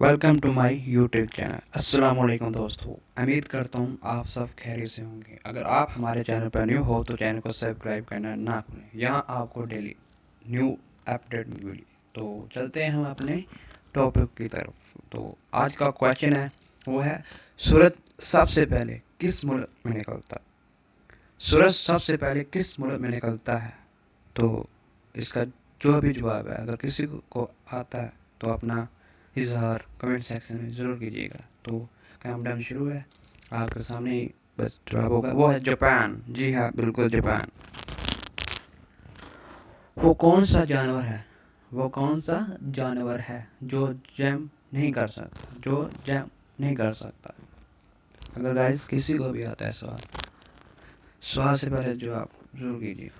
Welcome to my YouTube channel. अस्सलाम वालेकुम दोस्तों, उम्मीद करता हूँ आप सब खैरियत से होंगे। अगर आप हमारे चैनल पर न्यू हो तो चैनल को सब्सक्राइब करना ना भूलें। यहाँ आपको डेली न्यू अपडेट मिलेगी। तो चलते हैं हम अपने टॉपिक की तरफ। तो आज का क्वेश्चन है, वो है सूरज सबसे पहले किस मुल्क में निकलता है? सूरज सबसे पहले किस मुल्क में निकलता है? तो इसका जो भी जवाब है, अगर किसी को आता है तो अपना इजहार कमेंट सेक्शन में ज़रूर कीजिएगा। तो काम टाइम शुरू है, आपके सामने ही बस जवाब होगा, वो है जापान। जी हाँ, बिल्कुल जापान। वो कौन सा जानवर है, वो कौन सा जानवर है जो जंप नहीं कर सकता, जो जंप नहीं कर सकता? अगर गाइस किसी को भी आता है सवाल से पहले जवाब जरूर कीजिए।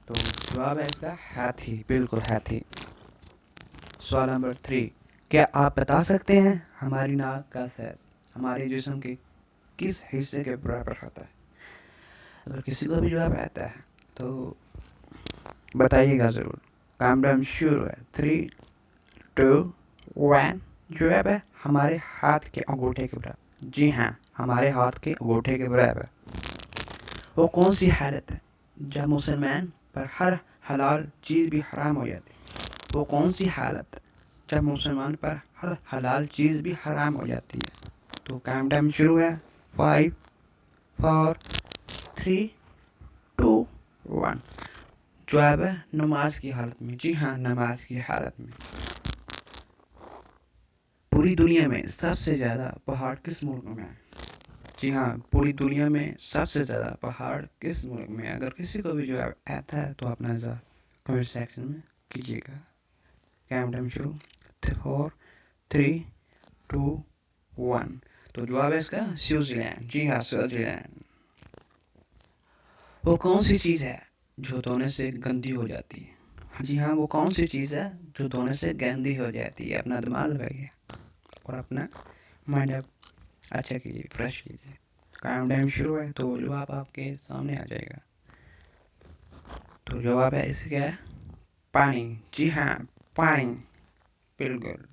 तो जवाब है इसका हाथी, बिल्कुल हाथी। सवाल नंबर 3, क्या आप बता सकते हैं हमारी नाक का साइज हमारे जिस्म के किस हिस्से के बराबर होता है? अगर किसी को भी जवाब आता है तो बताइएगा ज़रूर। काम डाउन शुरू है। 3, 2, 1। जवाब है हमारे हाथ के अंगूठे के बराबर। जी हाँ, हमारे हाथ के अंगूठे के बराबर। वो कौन सी हालत है जब मुसलमान पर हर हलाल चीज़ भी हराम हो जाती है? वो कौन सी हालत है जब मुसलमान पर हर हलाल चीज़ भी हराम हो जाती है? तो काम टाइम शुरू है। 5, 4, 3, 2, 1। जवाब है नमाज की हालत में। जी हाँ, नमाज की हालत में। पूरी दुनिया में सबसे ज़्यादा पहाड़ किस मुल्क में है? जी हाँ, पूरी दुनिया में सबसे ज़्यादा पहाड़ किस मुल्क में है? अगर किसी को भी जवाब आता है तो अपना जवाब कमेंट सेक्शन में कीजिएगा। काम टाइम शुरू। 4, 3, 2, 1। तो जवाब है इसका स्विट्जरलैंड। जी हाँ, स्विट्जरलैंड। वो कौन सी चीज़ है जो धोने से गंदी हो जाती है? जी हाँ, वो कौन सी चीज़ है जो धोने से गंदी हो जाती है? अपना दिमाग लगाइए और अपना माइंड अप अच्छा कीजिए, फ्रेश कीजिए। काम टाइम शुरू है तो जवाब आपके सामने आ जाएगा। तो जवाब है इसका पानी। जी हाँ, पानी, बिल्कुल।